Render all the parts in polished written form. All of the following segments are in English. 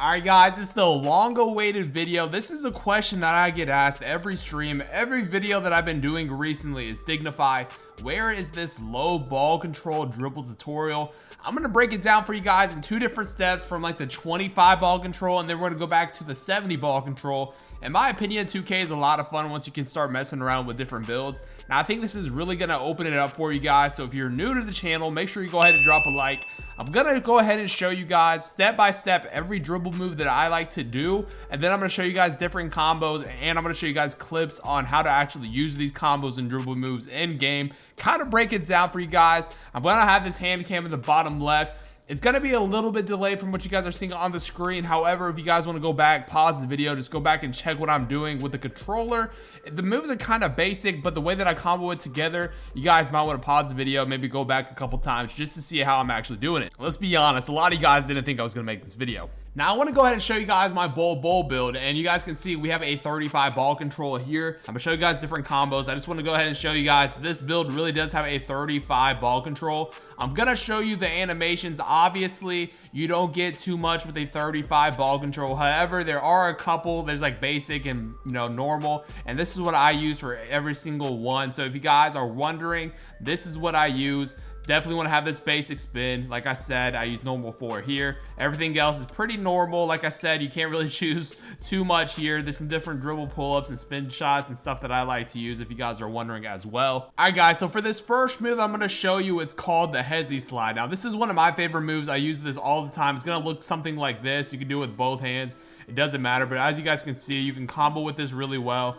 Alright guys, it's the long awaited video. This is a question that I get asked every stream, every video that I've been doing recently is Dignify, where is this low ball control dribble tutorial? I'm gonna break it down for you guys in two different steps, from like the 25 ball control, and then we're gonna go back to the 70 ball control. In my opinion, 2K is a lot of fun once you can start messing around with different builds. Now I think this is really gonna open it up for you guys, so if you're new to the channel, make sure you go ahead and drop a like. I'm gonna go ahead and show you guys step by step every dribble move that I like to do, and then I'm gonna show you guys different combos, and I'm gonna show you guys clips on how to actually use these combos and dribble moves in game, kind of break it down for you guys. I'm gonna have this hand cam in the bottom left. It's gonna be a little bit delayed from what you guys are seeing on the screen. However, if you guys want to go back, pause the video, just go back and check what I'm doing with the controller. The moves are kind of basic, but the way that I combo it together, you guys might want to pause the video, maybe go back a couple times just to see how I'm actually doing it. Let's be honest, a lot of you guys didn't think I was gonna make this video. Now I want to go ahead and show you guys my bowl build, and you guys can see we have a 35 ball control here. I'm gonna show you guys different combos. I just want to go ahead and show you guys this build really does have a 35 ball control. I'm gonna show you the animations. Obviously you don't get too much with a 35 ball control, however there are a couple. There's like basic and normal, and this is what I use for every single one. So if you guys are wondering, this is what I use. Definitely want to have this basic spin. Like I said, I use normal 4 here. Everything else is pretty normal. Like I said, you can't really choose too much here. There's some different dribble pull-ups and spin shots and stuff that I like to use, if you guys are wondering as well. All right guys, so for this first move I'm going to show you, it's called the Hezzy slide. Now this is one of my favorite moves. I use this all the time. It's going to look something like this. You can do it with both hands, it doesn't matter, but as you guys can see, you can combo with this really well.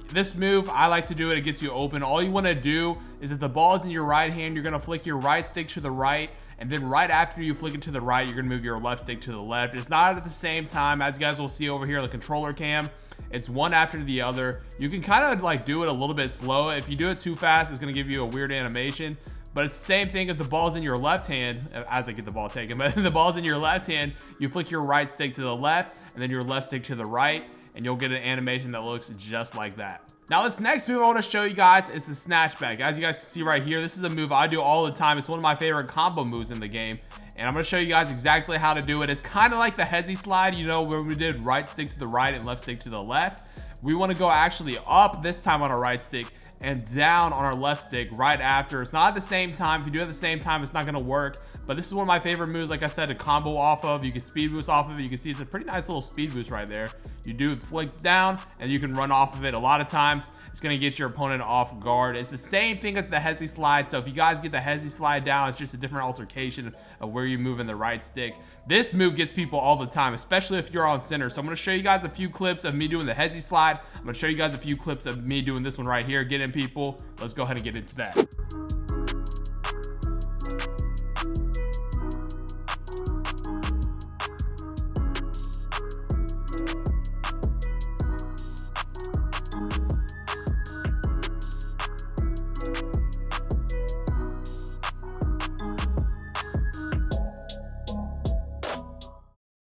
This move, I like to do it. It gets you open. All you want to do is, if the ball is in your right hand, you're going to flick your right stick to the right, and then right after you flick it to the right, you're going to move your left stick to the left. It's not at the same time, as you guys will see over here on the controller cam. It's one after the other. You can kind of like do it a little bit slow. If you do it too fast, it's going to give you a weird animation. But it's the same thing if the ball's in your left hand, as I get the ball taken, but if the ball's in your left hand, you flick your right stick to the left and then your left stick to the right, and you'll get an animation that looks just like that. Now this next move I want to show you guys is the snatch back. As you guys can see right here, this is a move I do all the time. It's one of my favorite combo moves in the game, and I'm going to show you guys exactly how to do it. It's kind of like the Hezzy slide, where we did right stick to the right and left stick to the left. We want to go actually up this time on our right stick and down on our left stick right after. It's not at the same time. If you do it at the same time, it's not going to work, but this is one of my favorite moves. Like I said, to combo off of. You can speed boost off of it. You can see it's a pretty nice little speed boost right there. You do flick down and you can run off of it. A lot of times it's going to get your opponent off guard. It's the same thing as the Hezzy slide. So if you guys get the Hezzy slide down, it's just a different altercation of where you move in the right stick. This move gets people all the time, especially if you're on center. So I'm going to show you guys a few clips of me doing the Hezzy slide. I'm going to show you guys a few clips of me doing this one right here. Get in, people. Let's go ahead and get into that.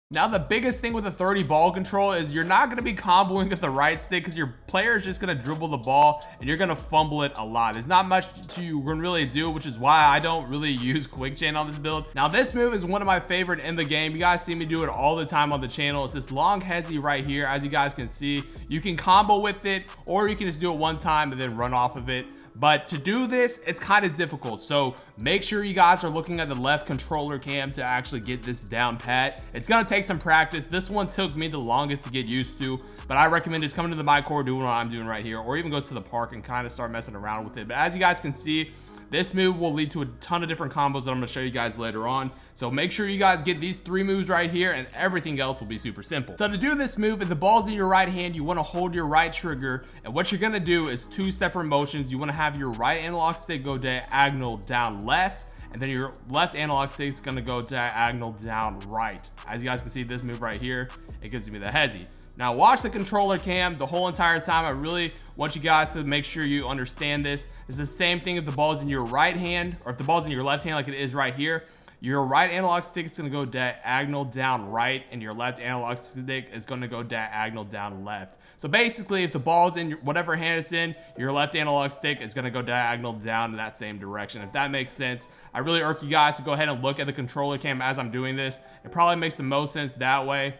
Now the biggest thing with the 30 ball control is you're not going to be comboing with the right stick, because your player is just going to dribble the ball and you're going to fumble it a lot. There's not much to really do, which is why I don't really use quick chain on this build. Now this move is one of my favorite in the game. You guys see me do it all the time on the channel. It's this long Hezzy right here. As you guys can see, you can combo with it, or you can just do it one time and then run off of it. But to do this, it's kind of difficult, so make sure you guys are looking at the left controller cam to actually get this down pat. It's gonna take some practice. This one took me the longest to get used to, but I recommend just coming to the my core, doing what I'm doing right here, or even go to the park and kind of start messing around with it. But as you guys can see, this move will lead to a ton of different combos that I'm going to show you guys later on. So make sure you guys get these 3 moves right here, and everything else will be super simple. So to do this move, if the ball's in your right hand, you want to hold your right trigger, and what you're going to do is 2 separate motions. You want to have your right analog stick go diagonal down left, and then your left analog stick is going to go diagonal down right. As you guys can see, this move right here, it gives me the Hezzy. Now watch the controller cam the whole entire time. I really want you guys to make sure you understand this. It's the same thing if the ball is in your right hand, or if the ball is in your left hand like it is right here. Your right analog stick is going to go diagonal down right, and your left analog stick is going to go diagonal down left. So basically, if the ball's in whatever hand it's in, your left analog stick is going to go diagonal down in that same direction. If that makes sense, I really urge you guys to go ahead and look at the controller cam as I'm doing this. It probably makes the most sense that way.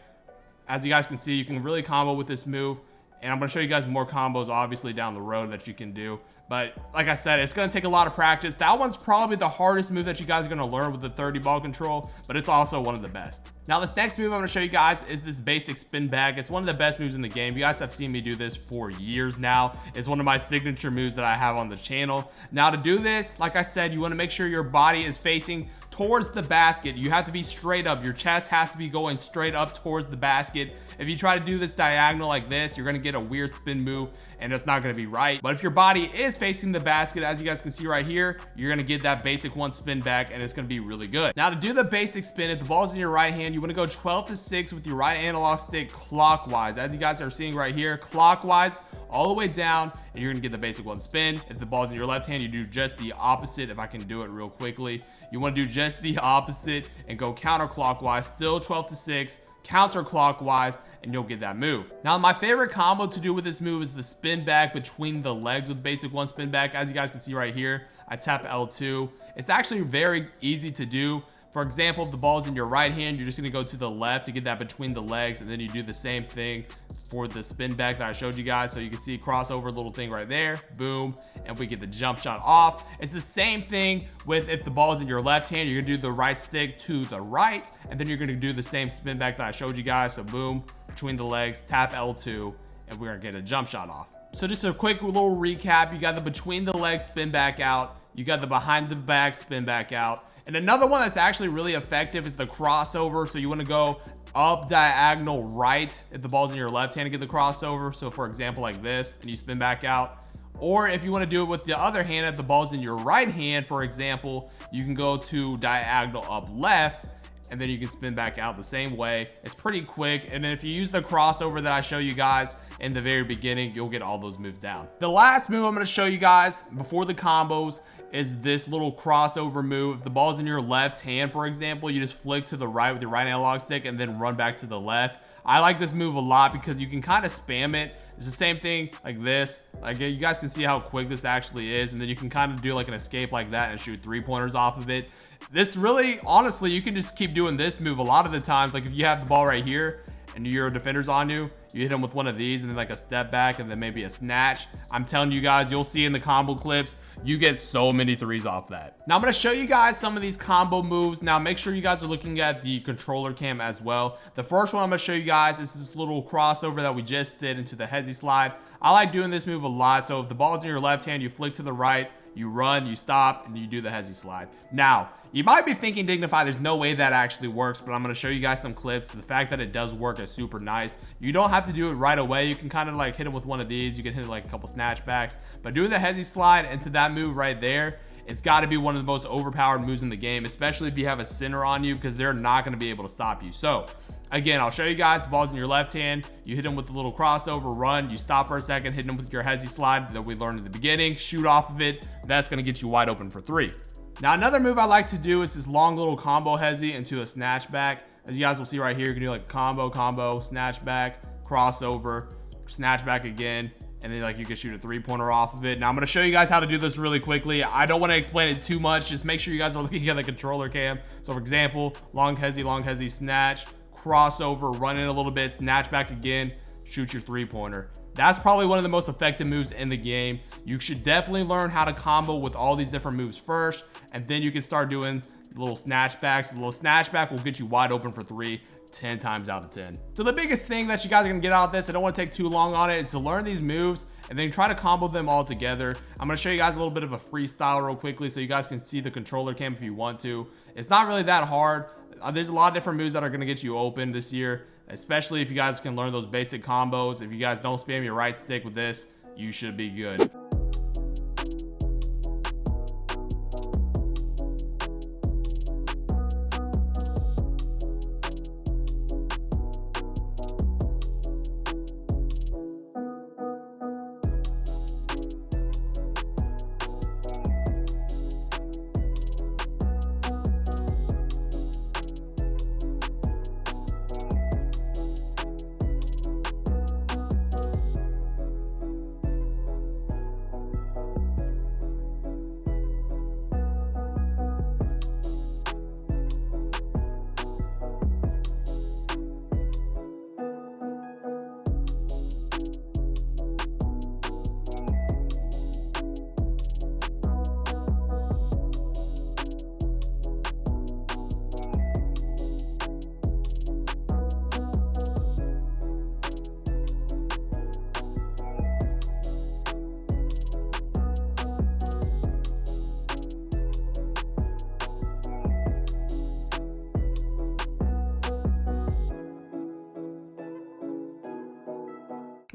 As you guys can see, you can really combo with this move. And I'm going to show you guys more combos, obviously, down the road that you can do. But like I said, it's going to take a lot of practice. That one's probably the hardest move that you guys are going to learn with the 30 ball control, but it's also one of the best. Now, this next move I'm going to show you guys is this basic spin back. It's one of the best moves in the game. You guys have seen me do this for years now. It's one of my signature moves that I have on the channel. Now, to do this, like I said, you want to make sure your body is facing towards the basket. You have to be straight up. Your chest has to be going straight up towards the basket. If you try to do this diagonal like this, you're going to get a weird spin move and it's not going to be right. But if your body is facing the basket, as you guys can see right here, you're going to get that basic one spin back and it's going to be really good. Now, to do the basic spin, if the ball's in your right hand, you want to go 12 to 6 with your right analog stick clockwise. As you guys are seeing right here, clockwise all the way down, and you're going to get the basic one spin. If the ball's in your left hand, you do just the opposite. If I can do it real quickly, you want to do just the opposite and go counterclockwise, still 12 to 6, counterclockwise, and you'll get that move. Now, my favorite combo to do with this move is the spin back between the legs with basic one spin back. As you guys can see right here, I tap L2. It's actually very easy to do. For example, if the ball is in your right hand, you're just going to go to the left to get that between the legs, and then you do the same thing for the spin back that I showed you guys. So you can see crossover little thing right there, boom, and we get the jump shot off. It's the same thing with if the ball is in your left hand, you're gonna do the right stick to the right, and then you're gonna do the same spin back that I showed you guys. So boom, between the legs, tap L2, and we're gonna get a jump shot off. So just a quick little recap, you got the between the legs spin back out, you got the behind the back spin back out, and another one that's actually really effective is the crossover. So you want to go up diagonal right if the ball's in your left hand to get the crossover. So for example, like this, and you spin back out. Or if you want to do it with the other hand, if the ball's in your right hand, for example, you can go to diagonal up left, and then you can spin back out the same way. It's pretty quick. And then if you use the crossover that I show you guys in the very beginning, you'll get all those moves down. The last move I'm going to show you guys before the combos is this little crossover move. If the ball's in your left hand, for example, you just flick to the right with your right analog stick and then run back to the left. I like this move a lot because you can kind of spam it. It's the same thing like this. Like, you guys can see how quick this actually is, and then you can kind of do like an escape like that and shoot 3-pointers off of it. This really, honestly, you can just keep doing this move a lot of the times. Like if you have the ball right here and your defender's on you, you hit him with one of these and then like a step back and then maybe a snatch. I'm telling you guys, you'll see in the combo clips, you get so many threes off that. Now I'm going to show you guys some of these combo moves. Now make sure you guys are looking at the controller cam as well. The first one I'm going to show you guys is this little crossover that we just did into the hesi slide. I like doing this move a lot. So if the ball's in your left hand, you flick to the right, you run, you stop, and you do the hesi slide. Now, you might be thinking, Dignify, there's no way that actually works, but I'm going to show you guys some clips. The fact that it does work is super nice. You don't have to do it right away. You can kind of like hit it with one of these. You can hit like a couple snatch backs, but doing the hesi slide into that move right there, it's got to be one of the most overpowered moves in the game, especially if you have a center on you, because they're not going to be able to stop you. So again, I'll show you guys. The ball's in your left hand, you hit him with the little crossover, run, you stop for a second, hit him with your hesi slide that we learned at the beginning, shoot off of it. That's going to get you wide open for 3. Now another move I like to do is this long little combo hesi into a snatch back. As you guys will see right here, you can do like combo, snatch back, crossover, snatch back again, and then like you can shoot a 3-pointer off of it. Now I'm going to show you guys how to do this really quickly. I don't want to explain it too much. Just make sure you guys are looking at the controller cam. So for example, long hesi, snatch, crossover, run in a little bit, snatch back again, shoot your 3-pointer. That's probably one of the most effective moves in the game. You should definitely learn how to combo with all these different moves first, and then you can start doing little snatch backs. The little snatch back will get you wide open for 3 10 times out of 10. So the biggest thing that you guys are gonna get out of this, I don't want to take too long on it, is to learn these moves and then try to combo them all together. I'm gonna show you guys a little bit of a freestyle real quickly so you guys can see the controller cam if you want to. It's not really that hard. There's a lot of different moves that are gonna get you open this year, especially if you guys can learn those basic combos. If you guys don't spam your right stick with this, you should be good.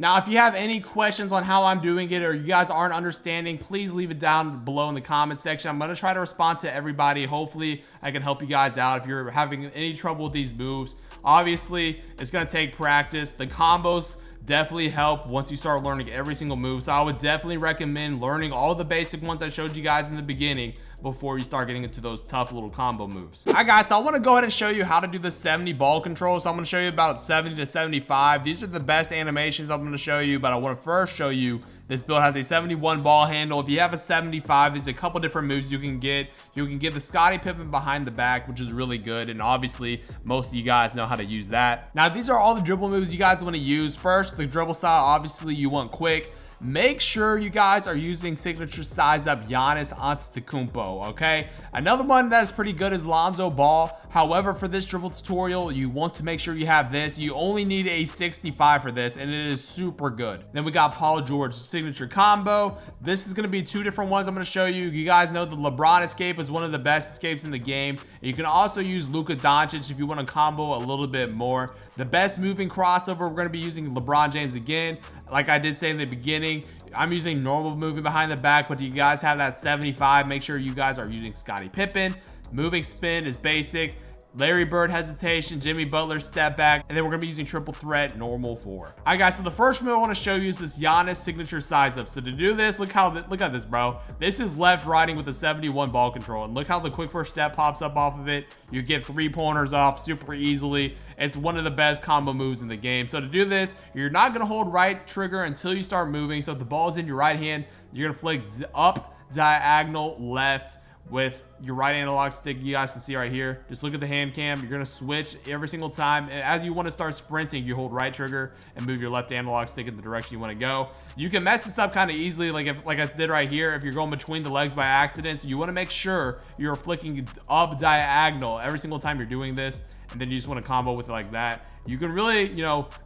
Now, if you have any questions on how I'm doing it or you guys aren't understanding, please leave it down below in the comment section. I'm going to try to respond to everybody. Hopefully, I can help you guys out if you're having any trouble with these moves. Obviously, it's going to take practice. The combos definitely help once you start learning every single move. So I would definitely recommend learning all the basic ones I showed you guys in the beginning before you start getting into those tough little combo moves. All right, guys, so I want to go ahead and show you how to do the 70 ball control. So I'm going to show you about 70 to 75. These are the best animations I'm going to show you, but I want to first show you this build has a 71 ball handle. If you have a 75, there's a couple different moves you can get. You can get the Scottie Pippen behind the back, which is really good, and obviously most of you guys know how to use that. Now, these are all the dribble moves you guys want to use. First, the dribble style, obviously you want quick. Make sure you guys are using signature size up Giannis Antetokounmpo, okay? Another one that is pretty good is Lonzo Ball. However, for this dribble tutorial, you want to make sure you have this. You only need a 65 for this, and it is super good. Then we got Paul George signature combo. This is going to be two different ones I'm going to show you. You guys know the LeBron escape is one of the best escapes in the game. You can also use Luka Doncic if you want to combo a little bit more. The best moving crossover, we're going to be using LeBron James again. Like I did say in the beginning, I'm using normal moving behind the back, but you guys have that 75. Make sure you guys are using Scottie Pippen. Moving spin is basic. Larry Bird hesitation, Jimmy Butler step back, and then we're gonna be using triple threat normal 4. All right, guys, so the first move I want to show you is this Giannis signature size up. So to do this, look at this, bro. This is left riding with a 71 ball control, and look how the quick first step pops up off of it. You get 3-pointers off super easily. It's one of the best combo moves in the game. So to do this, you're not gonna hold right trigger until you start moving. So if the ball is in your right hand, you're gonna flick up, diagonal, left with your right analog stick. You guys can see right here, just look at the hand cam. You're gonna switch every single time, and as you want to start sprinting, you hold right trigger and move your left analog stick in the direction you want to go. You can mess this up kind of easily, like I did right here. If you're going between the legs by accident, so you want to make sure you're flicking up diagonal every single time you're doing this, and then you just want to combo with it like that. You can really,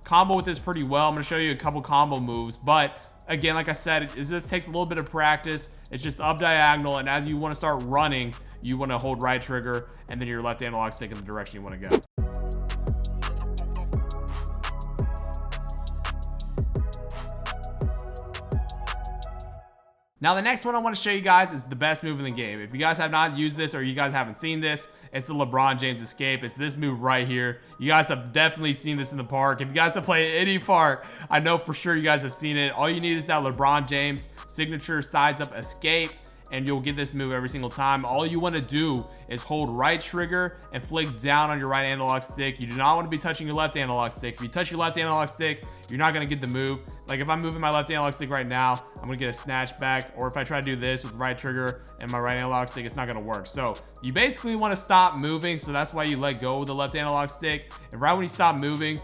combo with this pretty well. I'm gonna show you a couple combo moves, but again, like I said, it just takes a little bit of practice. It's just up diagonal, and as you want to start running, you want to hold right trigger and then your left analog stick in the direction you want to go. Now, the next one I want to show you guys is the best move in the game. If you guys have not used this or you guys haven't seen this, it's the LeBron James escape. It's this move right here. You guys have definitely seen this in the park. If you guys have played any park, I know for sure you guys have seen it. All you need is that LeBron James signature size up escape, and you'll get this move every single time. All you want to do is hold right trigger and flick down on your right analog stick. You do not want to be touching your left analog stick. If you touch your left analog stick, you're not going to get the move. Like if I'm moving my left analog stick right now, I'm going to get a snatch back, or if I try to do this with right trigger and my right analog stick, it's not going to work. So you basically want to stop moving, so that's why you let go of the left analog stick, and right when you stop moving,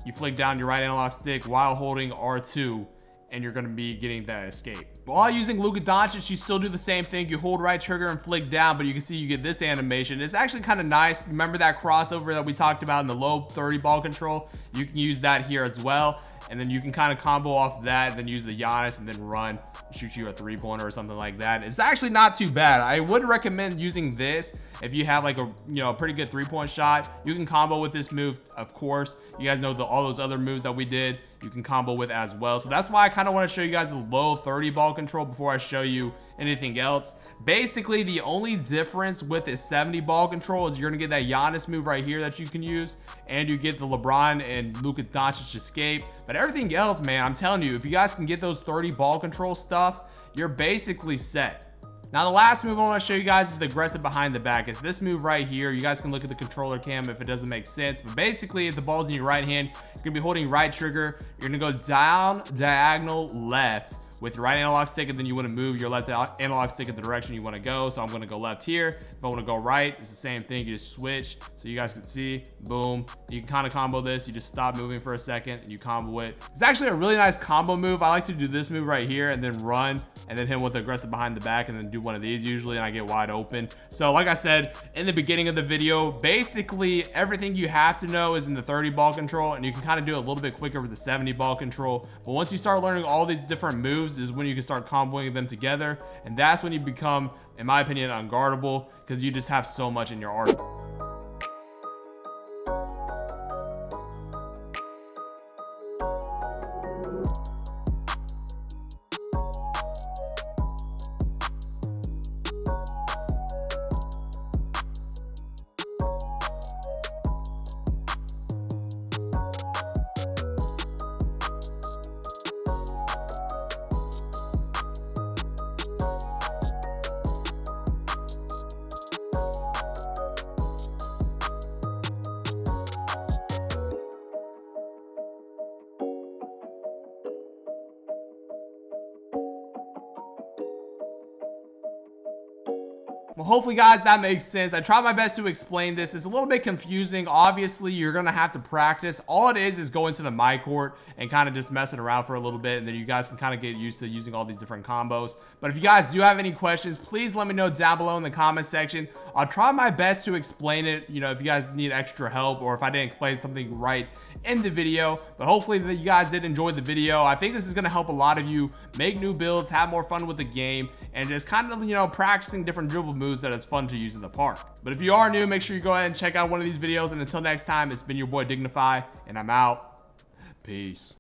you flick down your right analog stick while holding R2, and you're going to be getting that escape. While using Luka Doncic, you still do the same thing. You hold right trigger and flick down, but you can see you get this animation. It's actually kind of nice. Remember that crossover that we talked about in the low 30 ball control? You can use that here as well, and then you can kind of combo off that, and then use the Giannis and then run, shoot you a 3-pointer or something like that. It's actually not too bad. I would recommend using this if you have like a pretty good 3-point shot. You can combo with this move, of course. You guys know all those other moves that we did, you can combo with as well. So that's why I kind of want to show you guys the low 30 ball control before I show you anything else. Basically, the only difference with this 70 ball control is you're gonna get that Giannis move right here that you can use, and you get the LeBron and Luka Doncic escape. But everything else, man, I'm telling you, if you guys can get those 30 ball control stuff, you're basically set. Now, the last move I want to show you guys is the aggressive behind the back. It's this move right here. You guys can look at the controller cam if it doesn't make sense. But basically, if the ball's in your right hand, you're going to be holding right trigger. You're going to go down, diagonal, left with your right analog stick, and then you want to move your left analog stick in the direction you want to go. So I'm going to go left here. If I want to go right, it's the same thing. You just switch so you guys can see. Boom. You can kind of combo this. You just stop moving for a second and you combo it. It's actually a really nice combo move. I like to do this move right here and then run, and then hit with the aggressive behind the back, and then do one of these usually, and I get wide open. So like I said in the beginning of the video, basically everything you have to know is in the 30 ball control, and you can kind of do it a little bit quicker with the 70 ball control. But once you start learning all these different moves is when you can start comboing them together, and that's when you become, in my opinion, unguardable, because you just have so much in your arsenal. Well, hopefully, guys, that makes sense. I tried my best to explain this. It's a little bit confusing. Obviously, you're going to have to practice. All it is going to the my court and kind of just messing around for a little bit, and then you guys can kind of get used to using all these different combos. But if you guys do have any questions, please let me know down below in the comment section. I'll try my best to explain it, you know, if you guys need extra help or if I didn't explain something right in the video. But hopefully that you guys did enjoy the video. I think this is going to help a lot of you make new builds, have more fun with the game, and just kind of, you know, practicing different dribble moves that is fun to use in the park. But if you are new, make sure you go ahead and check out one of these videos. And until next time, it's been your boy Dignify, and I'm out. Peace.